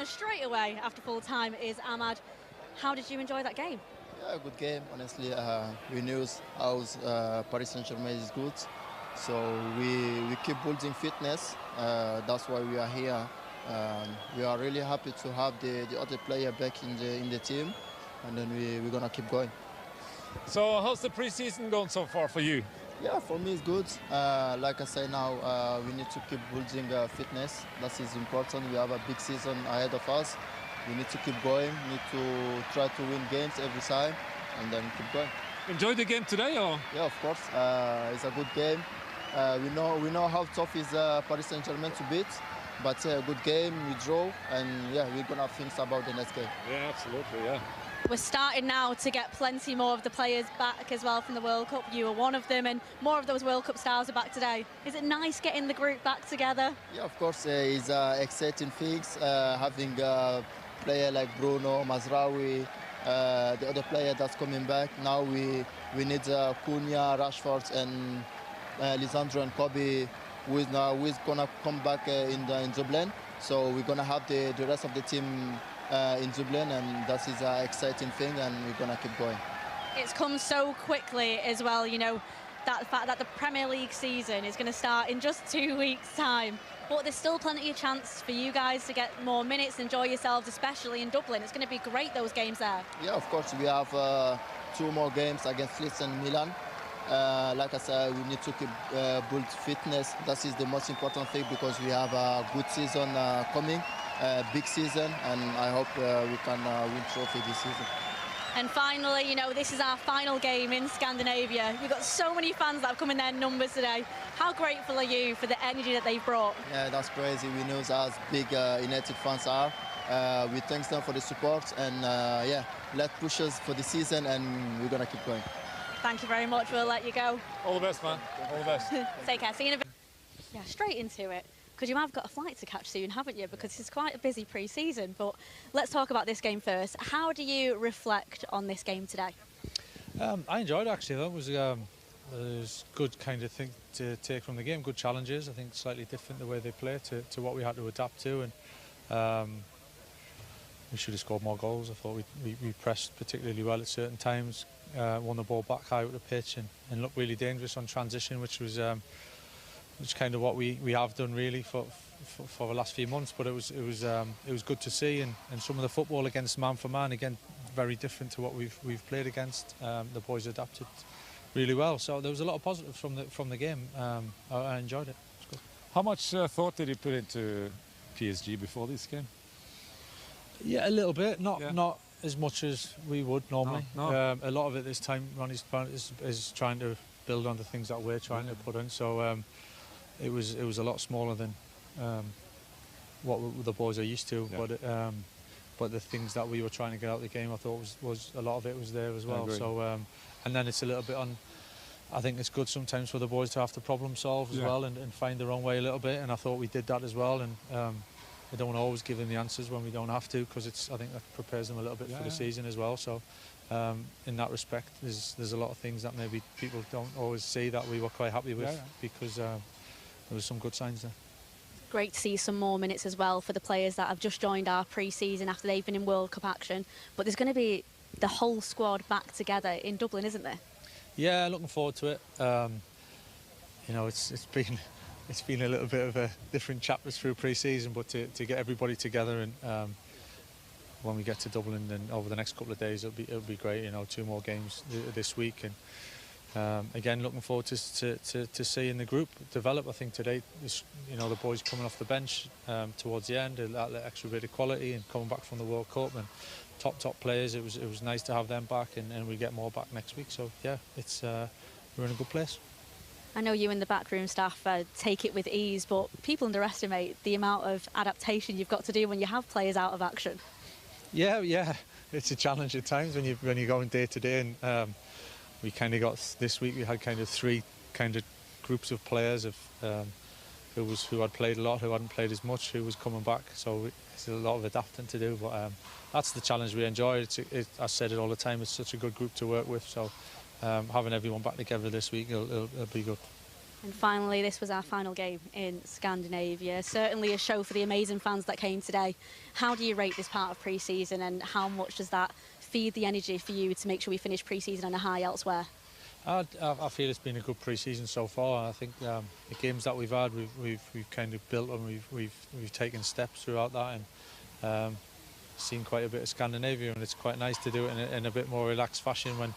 us straight away after full time is Ahmad. How did you enjoy that game? Yeah, good game. Honestly, we knew how Paris Saint-Germain is good, so we keep building fitness. That's why we are here. We are really happy to have the other player back in the team, and then we're gonna keep going. So how's the pre-season going so far for you? Yeah, for me it's good. Like I say now, we need to keep building fitness. That is important. We have a big season ahead of us. We need to keep going. We need to try to win games every time, and then keep going. Enjoy the game today, or? Yeah, of course. It's a good game. We know how tough is Paris Saint-Germain to beat, but a good game. We draw, and yeah, we're gonna think about the next game. Yeah, absolutely. Yeah. We're starting now to get plenty more of the players back as well from the World Cup. You were one of them, and more of those World Cup stars are back today. Is it nice getting the group back together? Yeah, of course. It's exciting things. Having a player like Bruno, Mazraoui, the other player that's coming back. Now we need Cunha, Rashford, and Lisandro and Kobe, who is gonna come back in Dublin. So we're gonna have the rest of the team in Dublin, and that is an exciting thing, and we're gonna keep going. It's come so quickly as well, you know, that fact that the Premier League season is going to start in just 2 weeks' time. But there's still plenty of chance for you guys to get more minutes, enjoy yourselves, especially in Dublin. It's going to be great, those games there. Yeah, of course. We have 2 more games against Leeds and Milan. Like I said, we need to keep build fitness. That is the most important thing, because we have a good season coming. Big season, and I hope we can win trophy this season. And finally, you know, this is our final game in Scandinavia. We've got so many fans that have come in their numbers today. How grateful are you for the energy that they've brought? Yeah, that's crazy. We know as big United fans are. We thank them for the support, and yeah, let's push us for the season, and we're gonna keep going. Thank you very much. We'll let you go. All the best, man. All the best. Take care. See you in a bit. Yeah, straight into it. Because you have got a flight to catch soon, haven't you? Because it's quite a busy pre-season. But let's talk about this game first. How do you reflect on this game today? I enjoyed it, actually. That was good kind of thing to take from the game. Good challenges. I think slightly different the way they play to what we had to adapt to. And we should have scored more goals. I thought we pressed particularly well at certain times. Won the ball back high with the pitch and looked really dangerous on transition, which was kind of what we have done really for the last few months. But it was good to see, and some of the football against man for man, again, very different to what we've played against. The boys adapted really well, so there was a lot of positives from the game. I enjoyed it. It was good. How much thought did you put into PSG before this game? Yeah, a little bit, not as much as we would normally. No. A lot of it this time, Ronnie's is trying to build on the things that we're trying to put in. So it was a lot smaller than what the boys are used to. Yeah. But the things that we were trying to get out of the game, I thought was a lot of it was there as well. So and then it's a little bit on. I think it's good sometimes for the boys to have to problem solve as well and find their own way a little bit. And I thought we did that as well. And we don't always give them the answers when we don't have to, because I think that prepares them a little bit for the season as well. So in that respect, there's a lot of things that maybe people don't always see that we were quite happy with because there was some good signs there. Great to see some more minutes as well for the players that have just joined our pre-season after they've been in World Cup action. But there's going to be the whole squad back together in Dublin, isn't there? Yeah, looking forward to it. You know, it's been a little bit of a different chapters through pre-season, but to get everybody together and when we get to Dublin and over the next couple of days, it'll be great. You know, 2 more games this week, and again, looking forward to seeing the group develop. I think today, you know, the boys coming off the bench towards the end, that extra bit of quality, and coming back from the World Cup, and top players. It was nice to have them back, and we get more back next week. So yeah, we're in a good place. I know you and the backroom staff take it with ease, but people underestimate the amount of adaptation you've got to do when you have players out of action. Yeah, it's a challenge at times when you're going day to day, and we kind of got this week. We had kind of 3 kind of groups of players who had played a lot, who hadn't played as much, who was coming back. So it's a lot of adapting to do, but that's the challenge we enjoy. I said it all the time. It's such a good group to work with. So having everyone back together this week, it'll be good. And finally, this was our final game in Scandinavia. Certainly a show for the amazing fans that came today. How do you rate this part of pre-season, and how much does that feed the energy for you to make sure we finish pre-season on a high elsewhere? I feel it's been a good pre-season so far. I think the games that we've had, we've kind of built and we've taken steps throughout that, and seen quite a bit of Scandinavia, and it's quite nice to do it in a bit more relaxed fashion when.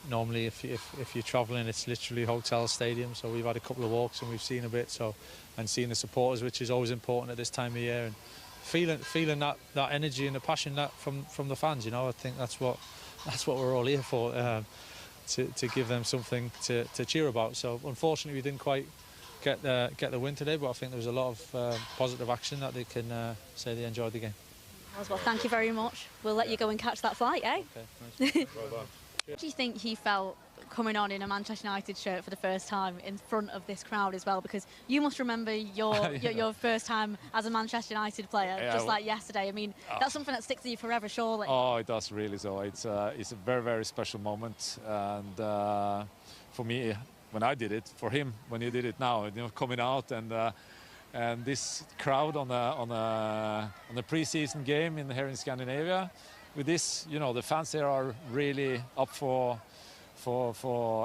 Normally, if you're travelling, it's literally hotel stadium. So we've had a couple of walks and we've seen a bit. And seeing the supporters, which is always important at this time of year, and feeling that energy and the passion that from the fans. I think that's what we're all here for, to give them something to cheer about. So unfortunately, we didn't quite get the win today, but I think there was a lot of positive action that they can say they enjoyed the game. Well, thank you very much. We'll let you go and catch that flight, eh? Okay, nice. Well done. What do you think he felt coming on in a Manchester United shirt for the first time in front of this crowd as well? Because you must remember your first time as a Manchester United player, just like yesterday. I mean, that's something that sticks to you forever, surely. Oh, it does really. So it's a very, very special moment, and for me when I did it, for him when he did it now, coming out and this crowd on a pre-season game here in Scandinavia. With this, the fans there are really up for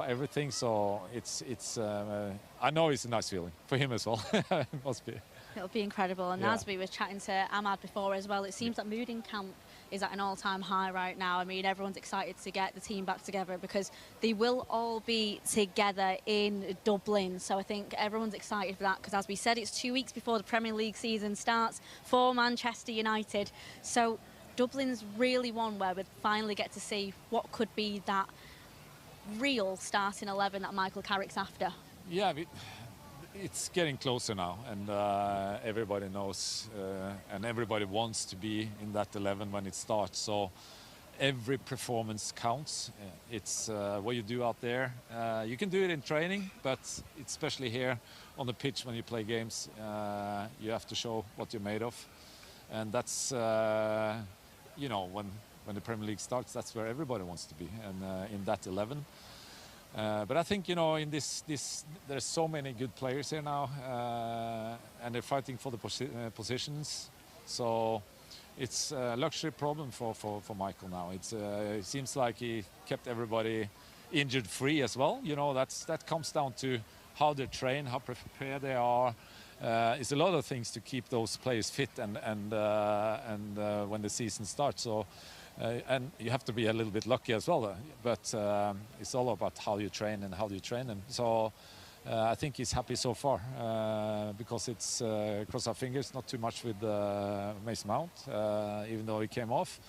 everything. So it's I know it's a nice feeling for him as well. It must be. It'll be incredible. And as we were chatting to Ahmad before as well, it seems that mood in camp is at an all-time high right now. I mean, everyone's excited to get the team back together because they will all be together in Dublin. So I think everyone's excited for that because, as we said, it's 2 weeks before the Premier League season starts for Manchester United. So Dublin's really one where we'd finally get to see what could be that real starting 11 that Michael Carrick's after. Yeah, it's getting closer now, and everybody knows and everybody wants to be in that 11 when it starts. So every performance counts. It's what you do out there. You can do it in training, but especially here on the pitch when you play games, you have to show what you're made of. And that's when the Premier League starts, that's where everybody wants to be, and in that 11. But I think in this there's so many good players here now, and they're fighting for the positions. So it's a luxury problem for Michael now. It seems like he kept everybody injured free as well. That comes down to how they train, how prepared they are. It's a lot of things to keep those players fit and when the season starts. So and you have to be a little bit lucky as well. But it's all about how you train and how you train them. So I think he's happy so far because it's cross our fingers, not too much with Mason Mount, even though he came off.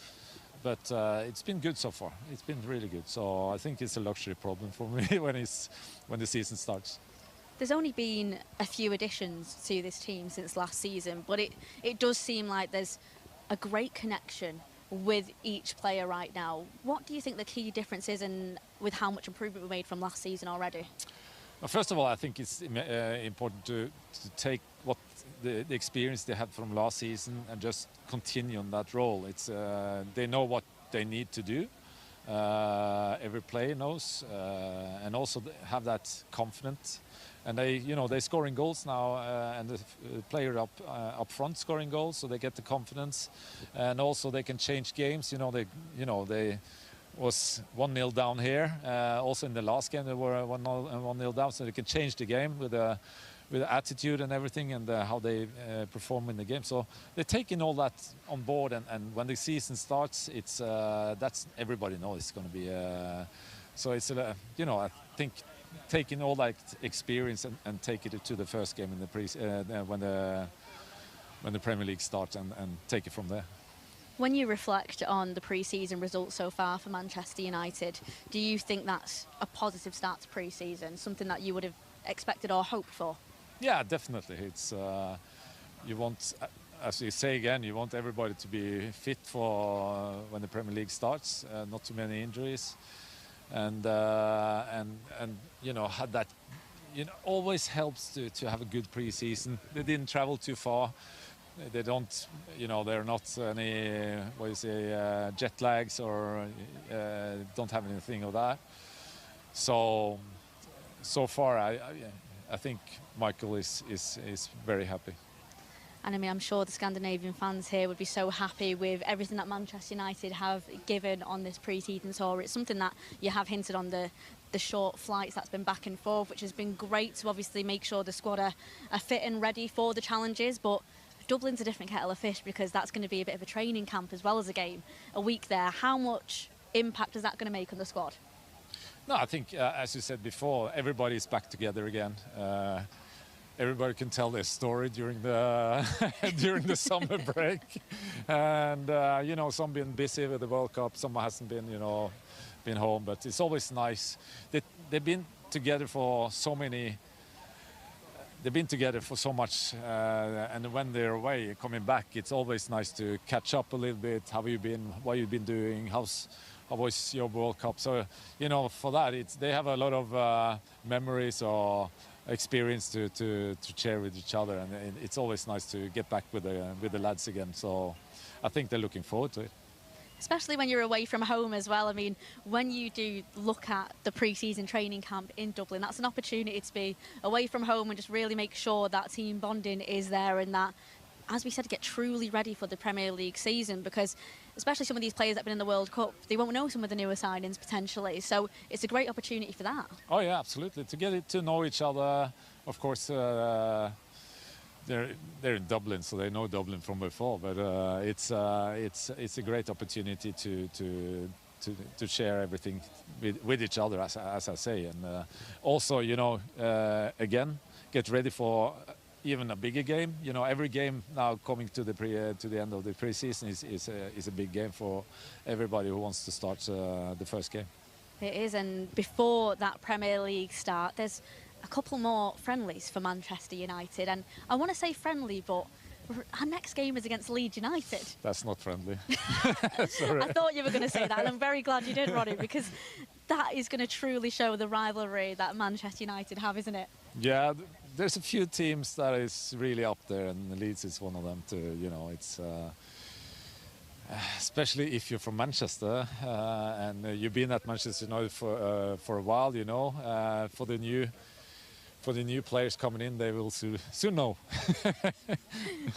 But it's been good so far. It's been really good. So I think it's a luxury problem for me when the season starts. There's only been a few additions to this team since last season, but it does seem like there's a great connection with each player right now. What do you think the key difference is and with how much improvement we made from last season already? Well, first of all, I think it's important to take what the experience they had from last season and just continue on that role. They know what they need to do. Every player knows, and also have that confidence. And they're scoring goals now, and the player up front scoring goals, so they get the confidence, and also they can change games. They was 1-0 down here. Also in the last game they were 1-0 down, so they can change the game with the attitude and everything, and how they perform in the game. So they're taking all that on board, and when the season starts, that's everybody knows it's going to be. So it's I think. Taking all that experience and take it to the first game in the when the Premier League starts and take it from there. When you reflect on the pre-season results so far for Manchester United, do you think that's a positive start to pre-season, something that you would have expected or hoped for? Yeah, definitely. It's you want, as you say again, you want everybody to be fit for when the Premier League starts. Not too many injuries. And had that, always helps to have a good pre-season. They didn't travel too far. They don't, they're not any, jet lags or don't have anything of that. So so far, I think Michael is very happy. And I mean, I'm sure the Scandinavian fans here would be so happy with everything that Manchester United have given on this pre-season tour. It's something that you have hinted on, the short flights that's been back and forth, which has been great to obviously make sure the squad are fit and ready for the challenges. But Dublin's a different kettle of fish, because that's going to be a bit of a training camp as well as a game, a week there. How much impact is that going to make on the squad? No, I think, as you said before, everybody's back together again. Everybody can tell their story during the during the summer break, and you know, some been busy with the World Cup, some hasn't been, you know, been home. But it's always nice. They've been together for so many. They've been together for so much, and when they're away, coming back, it's always nice to catch up a little bit. How have you been? What you've been doing? How was your World Cup? So, you know, for that, they have a lot of memories or experience to share with each other, and it's always nice to get back with the lads again. So I think they're looking forward to it. Especially when you're away from home as well. I mean, when you do look at the pre-season training camp in Dublin, that's an opportunity to be away from home and just really make sure that team bonding is there, and that, as we said, get truly ready for the Premier League season, because especially some of these players that have been in the World Cup, they won't know some of the newer signings potentially. So it's a great opportunity for that. Oh yeah, absolutely. To get to know each other. Of course, they're in Dublin, so they know Dublin from before. But it's a great opportunity to share everything with each other, as I say, and also, you know, again, get ready for even a bigger game. You know, every game now coming to the end of the pre-season is a big game for everybody who wants to start the first game. It is, and before that Premier League start, there's a couple more friendlies for Manchester United, and I want to say friendly, but our next game is against Leeds United. That's not friendly. Sorry. I thought you were going to say that, and I'm very glad you did, Ronnie, because that is going to truly show the rivalry that Manchester United have, isn't it? Yeah. There's a few teams that is really up there, and Leeds is one of them too. You know, it's especially if you're from Manchester and you've been at Manchester United for a while. You know, for the new players coming in, they will soon know.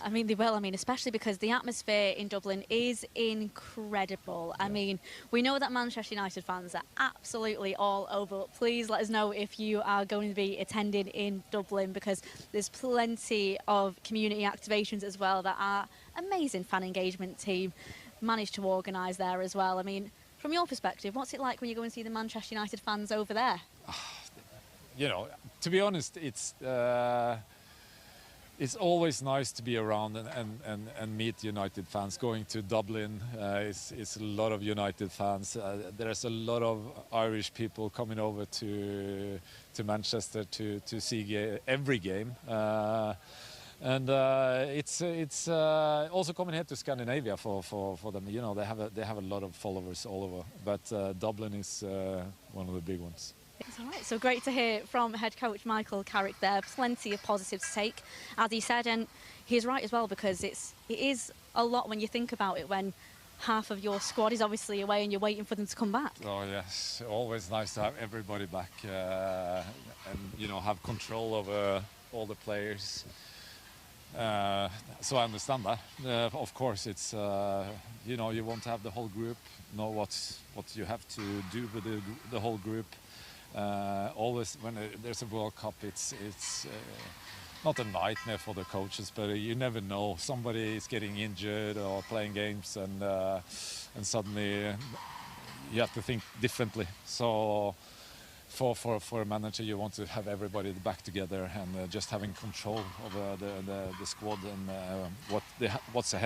I mean, they will. I mean, especially because the atmosphere in Dublin is incredible. I mean, we know that Manchester United fans are absolutely all over. Please let us know if you are going to be attending in Dublin, because there's plenty of community activations as well that our amazing fan engagement team managed to organise there as well. I mean, from your perspective, what's it like when you go and see the Manchester United fans over there? You know, to be honest, it's always nice to be around and meet United fans. Going to Dublin, it's a lot of United fans. There's a lot of Irish people coming over to Manchester to see every game. And it's also coming here to Scandinavia for them. You know, they have a lot of followers all over, but Dublin is one of the big ones. It's all right. So great to hear from head coach Michael Carrick there. Plenty of positives to take, as he said, and he's right as well, because it is a lot when you think about it, when half of your squad is obviously away and you're waiting for them to come back. Oh yes, always nice to have everybody back and, you know, have control over all the players. So I understand that. Of course, it's you know, you want to have the whole group, know what you have to do with the whole group. Always when there's a World Cup, it's not a nightmare for the coaches, but you never know. Somebody is getting injured or playing games, and suddenly you have to think differently. So for a manager, you want to have everybody back together and just having control over the squad and what's ahead.